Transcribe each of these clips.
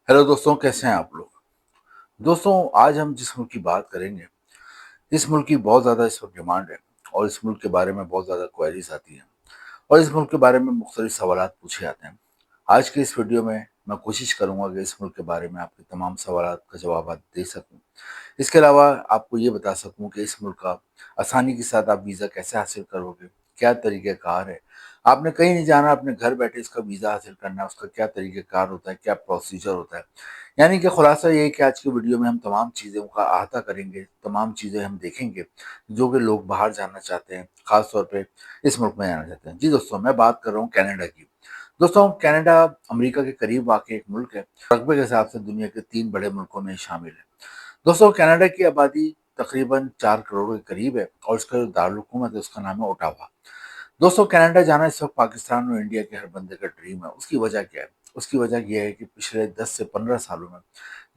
Hello दोस्तों, कैसे हैं आप लोग। दोस्तों, आज हम जिस मुल्क की बात करेंगे, इस मुल्क की बहुत ज़्यादा इस वक्त डिमांड है और इस मुल्क के बारे में बहुत ज़्यादा क्वेरीज आती हैं और इस मुल्क के बारे में मुख्तलिफ सवालात पूछे जाते हैं। आज के इस वीडियो में मैं कोशिश करूंगा कि इस मुल्क के बारे में आपके तमाम सवालात का जवाब दे सकूं। इसके अलावा आपको ये बता सकूं कि इस मुल्क का आसानी के साथ आप वीज़ा कैसे हासिल करोगे, क्या तरीक़ेकार है। आपने कहीं नहीं जाना, अपने घर बैठे इसका वीज़ा हासिल करना है, उसका क्या तरीक़ेकार होता है, क्या प्रोसीजर होता है। यानी कि खुलासा ये है कि आज की वीडियो में हम तमाम चीज़ों का अहाता करेंगे, तमाम चीज़ें हम देखेंगे जो कि लोग बाहर जाना चाहते हैं, ख़ास तौर पे इस मुल्क में जाना चाहते हैं। जी दोस्तों, मैं बात कर रहा हूँ कनाडा की। दोस्तों, कनाडा अमेरिका के करीब वाक़ एक मुल्क है। रकबे के हिसाब से दुनिया के 3 बड़े मुल्कों में शामिल है। दोस्तों, कनाडा की आबादी तकरीबन 4 करोड़ के करीब है और इसका जो दारुल-हुकूमत है उसका नाम है ओटावा। दोस्तों, कनाडा जाना इस वक्त पाकिस्तान और इंडिया के हर बंदे का ड्रीम है। उसकी वजह क्या है? उसकी वजह यह है कि पिछले 10 से 15 सालों में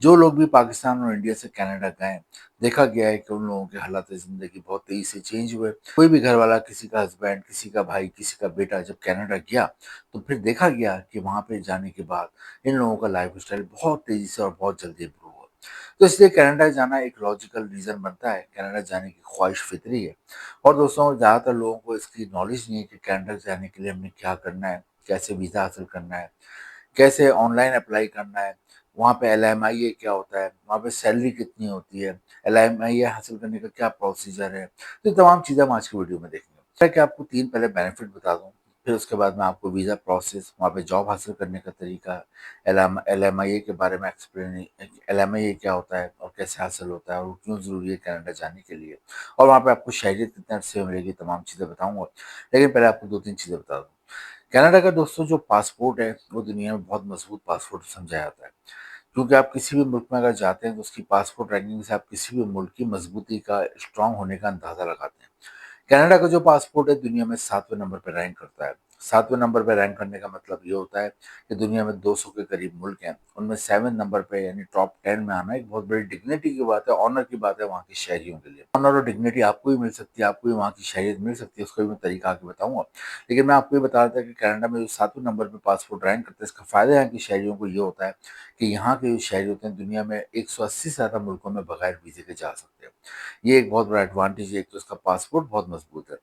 जो लोग भी पाकिस्तान और इंडिया से कनाडा गए, देखा गया है कि उन लोगों के हालात ज़िंदगी बहुत तेज़ी से चेंज हुए। कोई भी घर वाला, किसी का हस्बैंड, किसी का भाई, किसी का बेटा जब कनाडा गया, तो फिर देखा गया कि वहाँ पे जाने के बाद इन लोगों का लाइफ़स्टाइल बहुत तेज़ी से और बहुत जल्दी इम्प्रूव हुआ। तो इसलिए कनाडा जाना एक लॉजिकल रीज़न बनता है। कनाडा जाने की ख्वाहिश फितरी है। और दोस्तों, ज़्यादातर लोगों को इसकी नॉलेज नहीं है कि कनाडा जाने के लिए हमें क्या करना है, कैसे वीज़ा हासिल करना है, कैसे ऑनलाइन अप्लाई करना है, वहाँ पे एलएमआईए क्या होता है, वहाँ पे सैलरी कितनी होती है, एलएमआईए हासिल करने का क्या प्रोसीजर है। तो ये तमाम चीज़ें हम आज की वीडियो में देखेंगे। जैसा कि आपको 3 पहले बेनिफिट बता दूँ, फिर उसके बाद मैं आपको वीज़ा प्रोसेस, वहाँ पे जॉब हासिल करने का तरीका, एलएमआईए के बारे में एक्सप्लेन, एलएमआईए क्या होता है और कैसे हासिल होता है और क्यों ज़रूरी है कनाडा जाने के लिए, और वहाँ पे आपको शहरियत कितने अरसे में मिलेगी, तमाम चीज़ें बताऊँगा। लेकिन पहले आपको 2-3 चीज़ें बता दूँ। कनाडा का दोस्तों जो पासपोर्ट है, वो दुनिया में बहुत मज़बूत पासपोर्ट समझा जाता है। क्योंकि आप किसी भी मुल्क में अगर जाते हैं तो उसकी पासपोर्ट रैंकिंग से आप किसी भी मुल्क की मज़बूती का, स्ट्रॉन्ग होने का अंदाज़ा लगाते हैं। कनाडा का जो पासपोर्ट है दुनिया में 7वें नंबर पे रैंक करता है। 7वें नंबर पे रैंक करने का मतलब ये होता है कि दुनिया में 200 के करीब मुल्क हैं, उनमें 7वें नंबर पे यानी टॉप 10 में आना एक बहुत बड़ी डिग्निटी की बात है, ऑनर की बात है वहाँ के शहरियों के लिए। ऑनर और डिग्निटी आपको भी मिल सकती है, आपको भी वहाँ की शहरियत मिल सकती है, उसका भी मैं तरीका आगे बताऊँगा। लेकिन मैं आपको ये बता रहा था कि कनाडा में जो 7वें नंबर पे पासपोर्ट रैंक करता है, इसका फ़ायदा यहाँ के शहरियों को ये होता है कि यहाँ के जो शहरी होते हैं दुनिया में 180 से ज़्यादा मुल्कों में बगैर वीज़े के जा सकते हैं। ये एक बहुत बड़ा एडवांटेज है, एक तो इसका पासपोर्ट बहुत मजबूत है।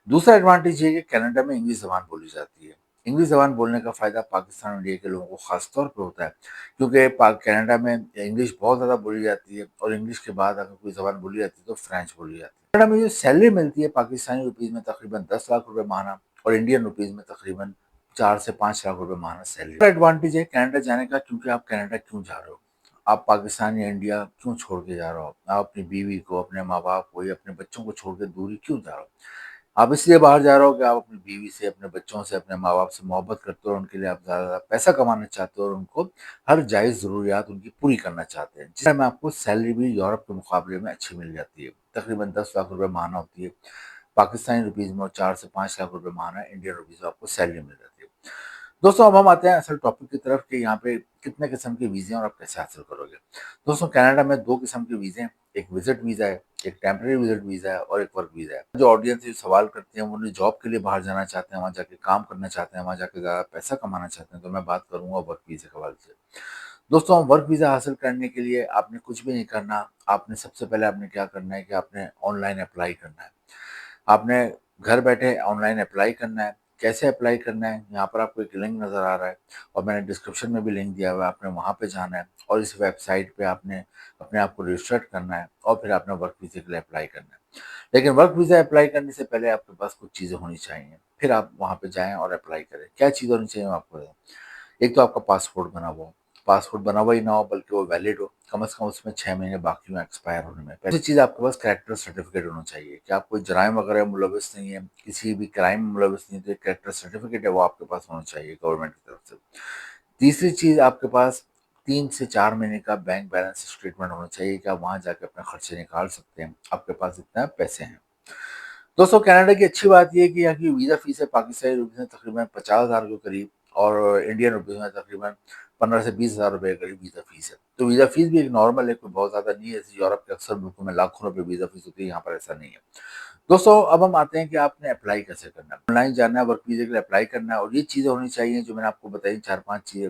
दूसरा एडवांटेज ये है कि कनाडा में इंग्लिश ज़बान बोली जाती है। इंग्लिश ज़बान बोलने का फ़ायदा पाकिस्तान और इंडिया के लोगों को ख़ास तौर पे होता है, क्योंकि कनाडा में इंग्लिश बहुत ज़्यादा बोली जाती है और इंग्लिश के बाद अगर कोई ज़बान बोली जाती है तो फ्रेंच बोली जाती है। कनाडा में जो सैलरी मिलती है पाकिस्तानी रुपीज़ में तकरीबन 10 लाख रुपए माह और इंडियन रुपीज़ में तकरीबन 4 से 5 लाख रुपए माह सैलरी। एडवांटेज है कनाडा जाने का, क्योंकि आप कनाडा क्यों जा रहे हो? आप पाकिस्तान या इंडिया क्यों छोड़ के जा रहे हो? आप अपनी बीवी को, अपने माँ-बाप को या अपने बच्चों को छोड़ के दूरी क्यों जा रहे हो? आप इसलिए बाहर जा रहे हो कि आप अपनी बीवी से, अपने बच्चों से, अपने माँ-बाप से मोहब्बत करते हो और उनके लिए आप ज़्यादा पैसा कमाना चाहते हो और उनको हर जायज़ ज़रूरियात उनकी पूरी करना चाहते हैं। जिसमें आपको सैलरी भी यूरोप के मुकाबले में अच्छी मिल जाती है। तकरीबन 10 लाख रुपए माह होती है पाकिस्तानी रुपीज़ में और 4 से 5 लाख रुपए माह इंडियन रुपीज़ में आपको सैलरी मिल जाती है। दोस्तों, अब हम आते हैं असल टॉपिक की तरफ कि यहाँ पे कितने किस्म के वीज़े हैं और आप कैसे हासिल करोगे। दोस्तों, कनाडा में 2 किस्म के वीज़े हैं, एक विज़िट वीज़ा है, एक टेम्परेरी विज़िट वीज़ा है और एक वर्क वीज़ा है। जो ऑडियंस ये सवाल करते हैं, वो उन्हें जॉब के लिए बाहर जाना चाहते हैं, वहाँ जाके काम करना चाहते हैं, वहाँ जाके ज़्यादा पैसा कमाना चाहते हैं, तो मैं बात करूँगा वर्क वीज़े के हवाले से। दोस्तों, वर्क वीज़ा हासिल करने के लिए आपने कुछ भी नहीं करना, आपने सबसे पहले आपने क्या करना है कि आपने ऑनलाइन अप्लाई करना है। आपने घर बैठे ऑनलाइन अप्लाई करना है। कैसे अप्लाई करना है? यहाँ पर आपको एक लिंक नज़र आ रहा है और मैंने डिस्क्रिप्शन में भी लिंक दिया हुआ है। आपने वहाँ पे जाना है और इस वेबसाइट पे आपने अपने आप को रजिस्टर्ड करना है और फिर आपने वर्क वीज़े के लिए अप्लाई करना है। लेकिन वर्क वीज़ा अप्लाई करने से पहले आपके पास कुछ चीज़ें होनी चाहिए। फिर आप वहाँ पे जाएँ और अप्लाई करें। क्या चीज़ होनी चाहिए मैं आपको बताऊँ? एक तो आपका पासपोर्ट बना हुआ हो। पासपोर्ट बना हुआ ही ना हो बल्कि वो वैलिड हो, कम से कम उसमें 6 महीने बाकी हों एक्सपायर होने में। पहली चीज़ आपके पास कैरेक्टर सर्टिफिकेट होना चाहिए कि आप कोई जराइम वगैरह में मुलविस नहीं है, किसी भी क्राइम में मुलविस नहीं है, तो एक कैरेक्टर सर्टिफिकेट है वो आपके पास होना चाहिए गवर्नमेंट की तरफ से। तीसरी चीज़ आपके पास 3 से 4 महीने का बैंक बैलेंस स्टेटमेंट होना चाहिए कि आप वहाँ जाके अपने खर्चे निकाल सकते हैं, आपके पास इतना पैसे हैं। दोस्तों, कनाडा की अच्छी बात ये है कि यहाँ की वीज़ा फ़ीस है पाकिस्तानी रुपीज़ में तकरीबन 50,000 के करीब और इंडियन रुपीज़ में तकरीबन 15 से 20,000 रुपए के करीब वीज़ा फ़ीस है। तो वीज़ा फ़ीस भी एक नॉर्मल है, कोई बहुत ज़्यादा नहीं है। जैसे यूरोप के अक्सर मुल्कों में लाखों रुपए वीज़ा फ़ीस होती है, यहाँ पर ऐसा नहीं है। दोस्तों, अब हम आते हैं कि आपने अप्लाई कैसे करना है। ऑनलाइन जाना है, वर्क वीज़े के लिए अप्लाई करना है और ये चीज़ें होनी चाहिए जो मैंने आपको बताई 4-5 चीज़ें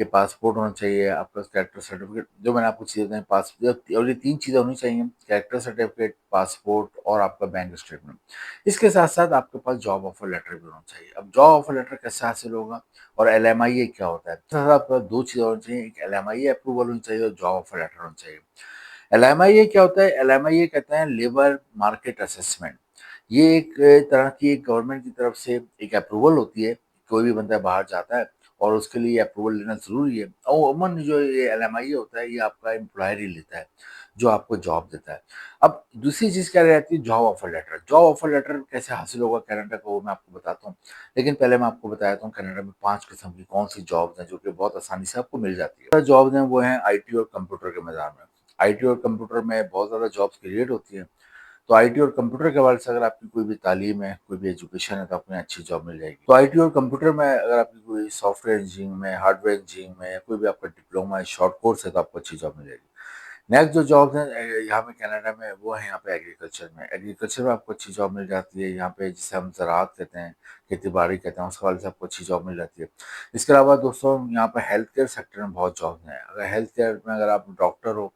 कि पासपोर्ट होना चाहिए, आपका कैरेक्टर सर्टिफिकेट, जो मैंने आपको चीज़ें बताई, पासपोर्ट, और ये 3 चीज़ें होनी चाहिए, कैरेक्टर सर्टिफिकेट, पासपोर्ट और आपका बैंक स्टेटमेंट। इसके साथ-साथ आपके पास जॉब ऑफर लेटर भी होना चाहिए। अब जॉब ऑफर लेटर कैसे हासिल होगा और एलएमआईए क्या होता है? साथ आपके पास 2 चीज़ें होनी चाहिए, एक एलएमआईए अप्रूवल होनी चाहिए और जॉब ऑफर लेटर होना चाहिए। एलएमआईए क्या होता है? एलएमआईए कहते हैं लेबर मार्केट असेसमेंट। ये एक तरह की एक गवर्नमेंट की तरफ से एक अप्रूवल होती है। कोई भी बंदा बाहर जाता है और उसके लिए अप्रूवल लेना ज़रूरी है। और अमूमन जो ये एलएमआईए होता है, ये आपका एम्प्लॉयर ही लेता है, जो आपको जॉब देता है। अब दूसरी चीज़ क्या रहती है? Job offer letter. Job offer letter कैसे हासिल होगा कनाडा का, वो मैं आपको बताता हूँ। लेकिन पहले मैं आपको बता देता हूँ कनाडा में 5 किस्म की कौन-सी जॉब्स हैं, जो कि बहुत आसानी से आपको मिल जाती है। जॉब्स हैं वो हैं आईटी और कंप्यूटर के मैदान में। आईटी और कंप्यूटर में बहुत ज़्यादा जॉब्स क्रिएट होती हैं। तो आईटी और कंप्यूटर के हवाले से अगर आपकी कोई भी तालीम है, कोई भी एजुकेशन है, तो आपको यहाँ अच्छी जॉब मिल जाएगी। तो आईटी और कंप्यूटर में अगर आपकी कोई सॉफ्टवेयर इंजीनियरिंग में, हार्डवेयर इंजीनियरिंग में, या कोई भी आपका डिप्लोमा है, शॉर्ट कोर्स है, तो आपको अच्छी जॉब मिल जाएगी। नेक्स्ट जो जॉब्स हैं यहाँ पे कनाडा में, वो है यहाँ पे एग्रीकल्चर में। एग्रीकल्चर में आपको अच्छी जॉब मिल जाती है। यहाँ पे जिसे हम ज़राअत कहते हैं, खेती-बाड़ी कहते हैं, उस हवाले से आपको अच्छी जॉब मिल जाती है। इसके अलावा दोस्तों यहाँ पे हेल्थ केयर सेक्टर में बहुत जॉब्स हैं। अगर हेल्थ केयर में अगर आप डॉक्टर हो,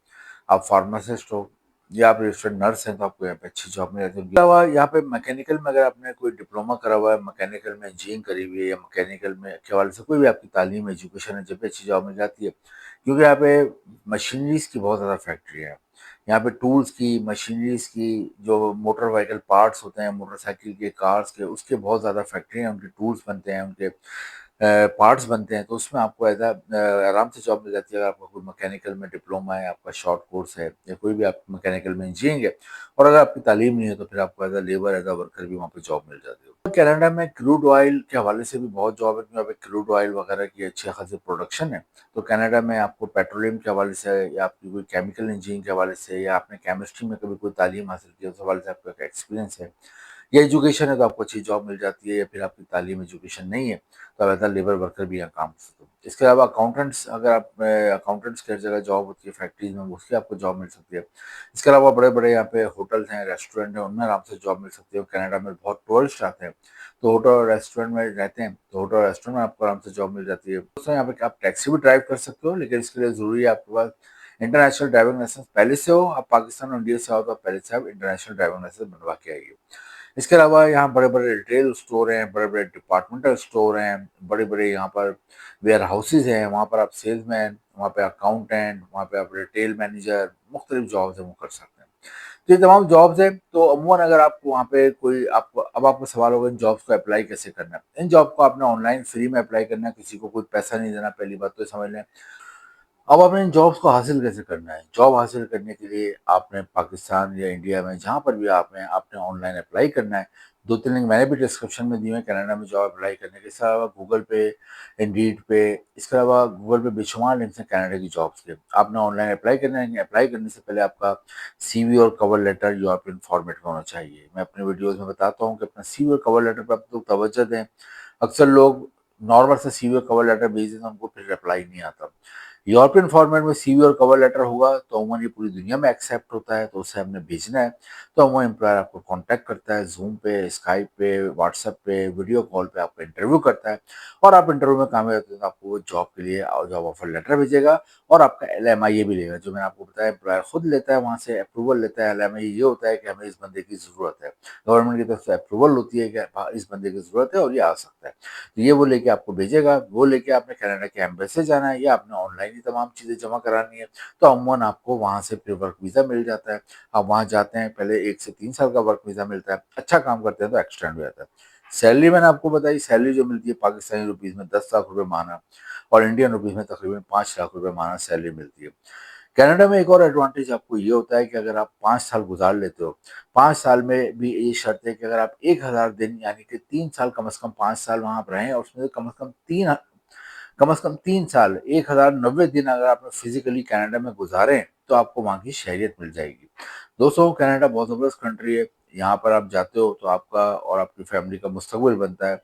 आप फार्मासिस्ट हो, या आप रजिस्टर्ड नर्स हैं, तो आपको यहाँ पे अच्छी जॉब मिल जाती है। इसके अलावा यहाँ पे मैकेनिकल में अगर आपने कोई डिप्लोमा करा हुआ है, मैकेनिकल में इंजीनियरिंग करी हुई है, या मैकेनिकल में के हवाले से कोई भी आपकी तालीम, एजुकेशन है, जब भी अच्छी जॉब मिल जाती है। क्योंकि यहाँ पे मशीनरीज़ की बहुत ज़्यादा फैक्ट्री है। यहाँ पे टूल्स की, मशीनरीज़ की, जो मोटर व्हीकल पार्ट्स होते हैं, मोटरसाइकिल के, कार्स के, उसके बहुत ज़्यादा फैक्ट्री हैं, उनके टूल्स बनते हैं, उनके पार्ट्स बनते हैं, तो उसमें आपको आराम से जॉब मिल जाती है। अगर आपका कोई मैकेनिकल में डिप्लोमा है, आपका शॉर्ट कोर्स है, या कोई भी आप मैकेनिकल में इंजीनियरिंग है, और अगर आपकी तालीम नहीं है, तो फिर आपको लेबर, वर्कर भी वहाँ पे जॉब मिल जाती है। कनाडा में क्रूड ऑयल के हवाले से भी बहुत जॉब है, क्योंकि यहाँ पे क्रूड ऑयल वगैरह की अच्छी खासी प्रोडक्शन है। तो कनाडा में आपको पेट्रोलियम के हवाले से, या आपकी कोई केमिकल इंजीनियरिंग के हवाले से, या आपने केमिस्ट्री में कभी कोई तालीम हासिल की है, उस हवाले से आपका एक्सपीरियंस है, या एजुकेशन है, तो आपको अच्छी जॉब मिल जाती है। या फिर आपकी तालीम, एजुकेशन नहीं है, तो आप एज़ अ लेबर वर्कर भी यहाँ काम कर सकते हो। इसके अलावा अकाउंटेंट्स, अगर आप अकाउंटेंट्स की हर जगह जॉब होती है फैक्ट्रीज में, उसकी आपको जॉब मिल सकती है। इसके अलावा बड़े-बड़े यहाँ पे होटल्स हैं, रेस्टोरेंट हैं, उनमें आराम से जॉब मिल सकती है। कनाडा में बहुत टूरिस्ट आते हैं, तो होटल और रेस्टोरेंट में रहते हैं, तो होटल और रेस्टोरेंट में आपको आराम से जॉब मिल जाती है। दोस्तों यहाँ पे आप टैक्सी भी ड्राइव कर सकते हो, लेकिन इसके लिए ज़रूरी है आपके पास इंटरनेशनल ड्राइविंग लाइसेंस पहले से हो। आप पाकिस्तान और इंडिया से आओ, तो आप पहले से आप इंटरनेशनल ड्राइविंग लाइसेंस बनवा के आइए। इसके अलावा यहाँ बड़े-बड़े रिटेल स्टोर हैं, बड़े-बड़े डिपार्टमेंटल स्टोर हैं, बड़े-बड़े यहाँ पर वेयर हाउसेज़ हैं, वहाँ पर आप सेल्समैन, वहाँ पे अकाउंटेंट, वहाँ पे आप रिटेल मैनेजर, मुख्तलिफ जॉब्स हैं वो कर सकते हैं। तो ये तमाम जॉब्स हैं, तो अमूमन अगर आप वहाँ पे कोई आपको, अब आपको सवाल होगा इन जॉब्स को अप्लाई कैसे करना है? इन जॉब को आपने ऑनलाइन फ्री में अप्लाई करना है, किसी को कोई पैसा नहीं देना, पहली बात तो ये समझ लें। अब आपने इन जॉब्स को हासिल कैसे करना है? जॉब हासिल करने के लिए आपने पाकिस्तान या इंडिया में जहाँ पर भी आप हैं, आपने ऑनलाइन अप्लाई करना है। 2-3 लिंक मैंने भी डिस्क्रिप्शन में दिए हैं कनाडा में जॉब अप्लाई करने के। इसके अलावा गूगल पे, इंडीड पे, इसके अलावा गूगल पे बेशुमार लिंक्स हैं कनाडा की जॉब्स के। आपने ऑनलाइन अप्लाई करना है। अप्लाई करने से पहले आपका सीवी और कवर लेटर यूरोपियन फॉर्मेट में होना चाहिए। मैं अपने वीडियोज़ में बताता हूँ कि अपना सीवी और कवर लेटर पे आप लोग तवज्जो दें। अक्सर लोग नॉर्मल सा सीवी और कवर लेटर भेज देते हैं, उनको फिर रिप्लाई नहीं आता। यूरोपियन फॉर्मेट में सीवी और कवर लेटर होगा, तो अमूमन ये पूरी दुनिया में एक्सेप्ट होता है, तो उसे हमने भेजना है। तो अमूमन एम्प्लॉयर आपको कॉन्टैक्ट करता है, ज़ूम पे, स्काइप पे, व्हाट्सएप पे, वीडियो कॉल पे आपका इंटरव्यू करता है, और आप इंटरव्यू में कामयाब होते हैं, तो आपको वो जॉब के लिए जॉब ऑफर लेटर भेजेगा, और आपका एलएमआईए भी लेगा, जो मैंने आपको बताया एम्प्लॉयर खुद लेता है, वहाँ से अप्रूवल लेता है। एलएमआईए ये होता है कि हमें इस बंदे की ज़रूरत है। गवर्नमेंट की तरफ से अप्रूवल होती है कि हाँ, इस बंदे की ज़रूरत है और ये आ सकता है। तो ये वो लेके आपको भेजेगा, वो लेके आपने कनाडा के एम्बेसी जाना है, या आपने ऑनलाइन ही तमाम चीज़ें जमा करानी है, तो अमूमन आपको वहाँ से फिर वर्क वीज़ा मिल जाता है। आप वहाँ जाते हैं, पहले 1 से 3 साल का वर्क वीज़ा मिलता है, अच्छा काम करते हैं तो एक्सटेंड हो जाता है। सैलरी मैंने आपको बताई, सैलरी जो मिलती है पाकिस्तानी रुपीज़ में 10 लाख रुपए माह, और इंडियन रुपीज़ में तकरीबन 5 लाख रुपए माह सैलरी मिलती है। कनाडा में एक और एडवांटेज आपको ये होता है कि अगर आप 5 साल गुज़ार लेते हो, 5 साल में भी ये शर्त है कि अगर आप 1000 दिन, यानी कि 3 साल, कम से कम 5 साल वहाँ आप रहें, और उसमें से कम से कम 3 साल 1090 दिन अगर आपने फिज़िकली कनाडा में गुज़ारे, तो आपको वहाँ की शहरियत मिल जाएगी। दोस्तों कनाडा बहुत ज़बरदस्त कंट्री है। यहाँ पर आप जाते हो तो आपका और आपकी फैमिली का मुस्तकबिल बनता है।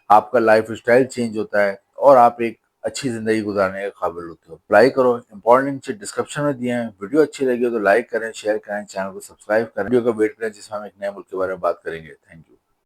आपका लाइफ़स्टाइल चेंज होता है, और आप एक अच्छी ज़िंदगी गुज़ारने के काबिल होते हो। अप्लाई करो, इम्पोर्टेंट लिंक डिस्क्रिप्शन में दिए हैं। वीडियो अच्छी लगी हो तो लाइक करें, शेयर करें, चैनल को सब्सक्राइब करें। वीडियो का वेट करें, जिसमें हम एक नए मुल्क के बारे में बात करेंगे। Thank you.